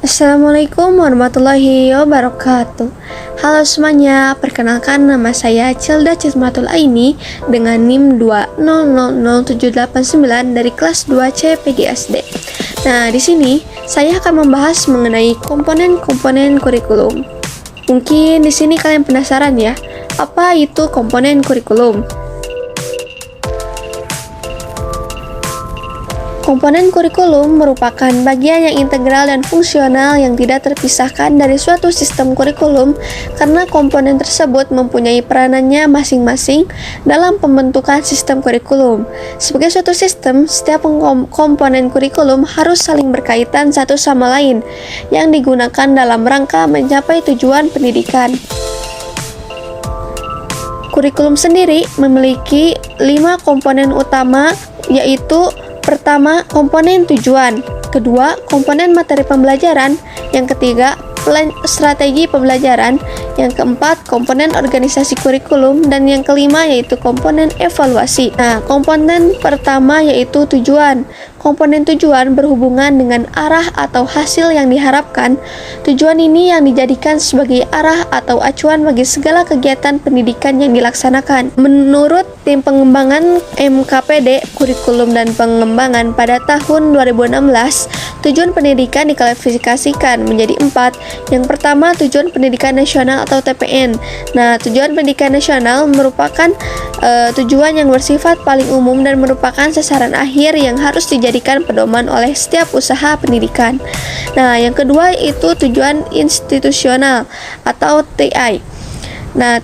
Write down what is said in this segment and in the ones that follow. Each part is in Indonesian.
Assalamualaikum warahmatullahi wabarakatuh. Halo semuanya, perkenalkan nama saya Cilda Cismatul Aini dengan NIM 2000789 dari kelas 2 CPGSD. Nah, di sini saya akan membahas mengenai komponen-komponen kurikulum. Mungkin di sini kalian penasaran ya, apa itu komponen kurikulum? Komponen kurikulum merupakan bagian yang integral dan fungsional yang tidak terpisahkan dari suatu sistem kurikulum karena komponen tersebut mempunyai peranannya masing-masing dalam pembentukan sistem kurikulum. Sebagai suatu sistem, setiap komponen kurikulum harus saling berkaitan satu sama lain yang digunakan dalam rangka mencapai tujuan pendidikan. Kurikulum sendiri memiliki 5 komponen utama, yaitu pertama, komponen tujuan. Kedua, komponen materi pembelajaran. Yang ketiga, strategi pembelajaran. Yang keempat, komponen organisasi kurikulum. Dan yang kelima yaitu komponen evaluasi. Nah, komponen pertama yaitu tujuan. Komponen tujuan berhubungan dengan arah atau hasil yang diharapkan. Tujuan ini yang dijadikan sebagai arah atau acuan bagi segala kegiatan pendidikan yang dilaksanakan. Menurut tim pengembangan MKPD Kurikulum dan Pengembangan pada tahun 2016, tujuan pendidikan diklasifikasikan menjadi 4. Yang pertama, tujuan pendidikan nasional atau TPN. Nah, tujuan pendidikan nasional merupakan tujuan yang bersifat paling umum dan merupakan sasaran akhir yang harus dijadikan pedoman oleh setiap usaha pendidikan. Nah, yang kedua itu tujuan institusional atau TI. Nah,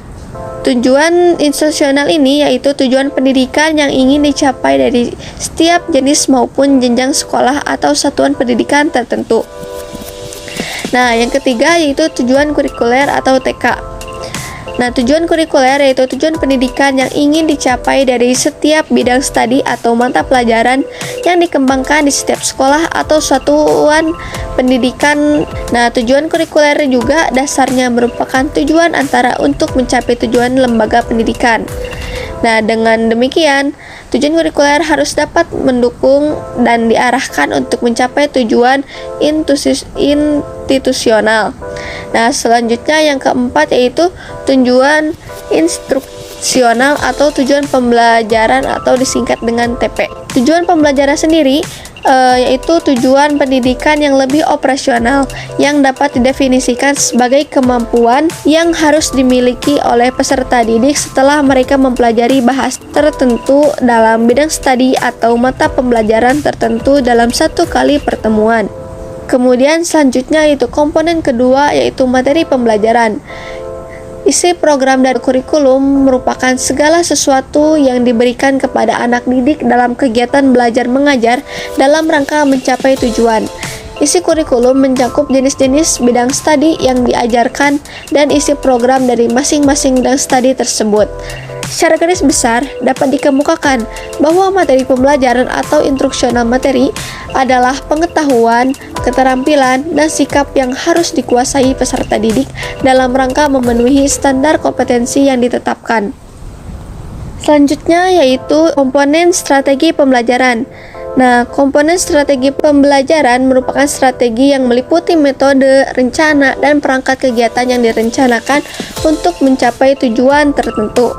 tujuan institusional ini yaitu tujuan pendidikan yang ingin dicapai dari setiap jenis maupun jenjang sekolah atau satuan pendidikan tertentu. Nah, yang ketiga yaitu tujuan kurikuler atau TK. Nah, tujuan kurikuler yaitu tujuan pendidikan yang ingin dicapai dari setiap bidang studi atau mata pelajaran yang dikembangkan di setiap sekolah atau satuan pendidikan. Nah, tujuan kurikuler juga dasarnya merupakan tujuan antara untuk mencapai tujuan lembaga pendidikan. Nah, dengan demikian, tujuan kurikuler harus dapat mendukung dan diarahkan untuk mencapai tujuan institusional. Nah, selanjutnya yang keempat yaitu tujuan instruksional atau tujuan pembelajaran atau disingkat dengan TP. Tujuan pembelajaran sendiri yaitu tujuan pendidikan yang lebih operasional yang dapat didefinisikan sebagai kemampuan yang harus dimiliki oleh peserta didik setelah mereka mempelajari bahasa tertentu dalam bidang studi atau mata pembelajaran tertentu dalam satu kali pertemuan. Kemudian selanjutnya yaitu komponen kedua yaitu materi pembelajaran. Isi program dan kurikulum merupakan segala sesuatu yang diberikan kepada anak didik dalam kegiatan belajar mengajar dalam rangka mencapai tujuan. Isi kurikulum mencakup jenis-jenis bidang studi yang diajarkan dan isi program dari masing-masing bidang studi tersebut. Secara garis besar, dapat dikemukakan bahwa materi pembelajaran atau instruksional materi adalah pengetahuan, keterampilan, dan sikap yang harus dikuasai peserta didik dalam rangka memenuhi standar kompetensi yang ditetapkan. Selanjutnya yaitu komponen strategi pembelajaran. Nah, komponen strategi pembelajaran merupakan strategi yang meliputi metode, rencana, dan perangkat kegiatan yang direncanakan untuk mencapai tujuan tertentu.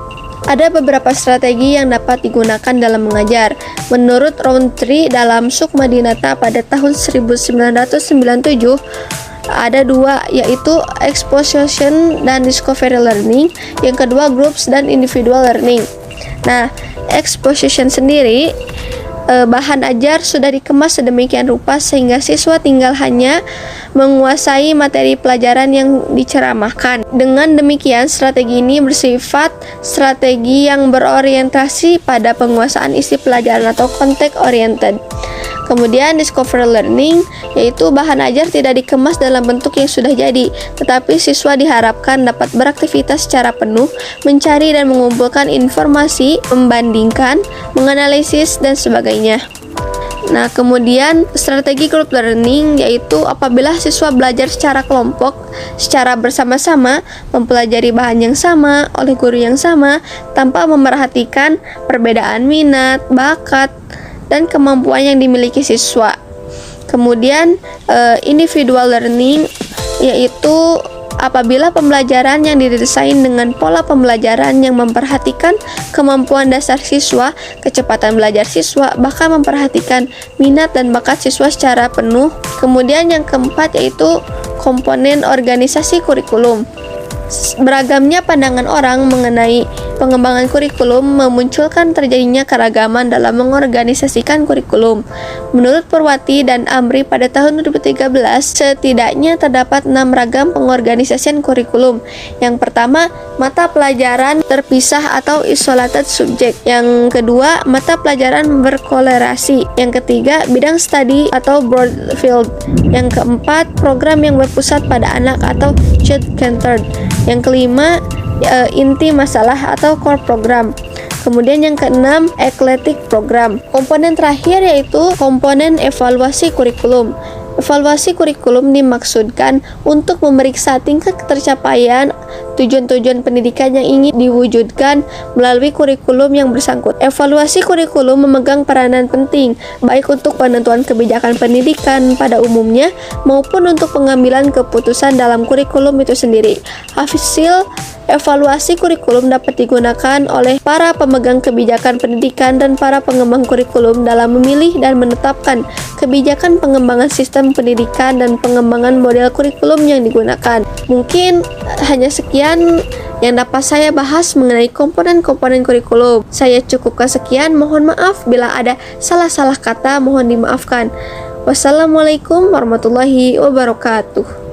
Ada beberapa strategi yang dapat digunakan dalam mengajar. Menurut Rowntree dalam Sukma Dinata pada tahun 1997, ada 2, yaitu exposition dan discovery learning. Yang kedua groups dan individual learning. Nah, exposition sendiri bahan ajar sudah dikemas sedemikian rupa sehingga siswa tinggal hanya menguasai materi pelajaran yang diceramahkan. Dengan demikian, strategi ini bersifat strategi yang berorientasi pada penguasaan isi pelajaran atau context oriented. Kemudian discovery learning, yaitu bahan ajar tidak dikemas dalam bentuk yang sudah jadi, tetapi siswa diharapkan dapat beraktivitas secara penuh, mencari dan mengumpulkan informasi, membandingkan, menganalisis, dan sebagainya. Nah, kemudian strategi group learning yaitu apabila siswa belajar secara kelompok, secara bersama-sama, mempelajari bahan yang sama, oleh guru yang sama, tanpa memerhatikan perbedaan minat, bakat, dan kemampuan yang dimiliki siswa. Kemudian individual learning, yaitu apabila pembelajaran yang didesain dengan pola pembelajaran yang memperhatikan kemampuan dasar siswa, kecepatan belajar siswa, bahkan memperhatikan minat dan bakat siswa secara penuh. Kemudian yang keempat yaitu komponen organisasi kurikulum. Beragamnya pandangan orang mengenai pengembangan kurikulum memunculkan terjadinya keragaman dalam mengorganisasikan kurikulum. Menurut Purwati dan Amri pada tahun 2013, setidaknya terdapat 6 ragam pengorganisasian kurikulum. Yang pertama, mata pelajaran terpisah atau isolated subject. Yang kedua, mata pelajaran berkolerasi. Yang ketiga, bidang studi atau broad field. Yang keempat, program yang berpusat pada anak atau child-centered. Yang kelima, inti masalah atau core program. Kemudian yang keenam, eclectic program. Komponen terakhir yaitu komponen evaluasi kurikulum. Evaluasi kurikulum dimaksudkan untuk memeriksa tingkat tercapaian tujuan-tujuan pendidikan yang ingin diwujudkan melalui kurikulum yang bersangkutan. Evaluasi kurikulum memegang peranan penting, baik untuk penentuan kebijakan pendidikan pada umumnya maupun untuk pengambilan keputusan dalam kurikulum itu sendiri. Hasil evaluasi kurikulum dapat digunakan oleh para pemegang kebijakan pendidikan dan para pengembang kurikulum dalam memilih dan menetapkan kebijakan pengembangan sistem pendidikan dan pengembangan model kurikulum yang digunakan. Mungkin hanya sekian yang dapat saya bahas mengenai komponen-komponen kurikulum. Saya cukupkan sekian, mohon maaf bila ada salah-salah kata, mohon dimaafkan. Wassalamualaikum warahmatullahi wabarakatuh.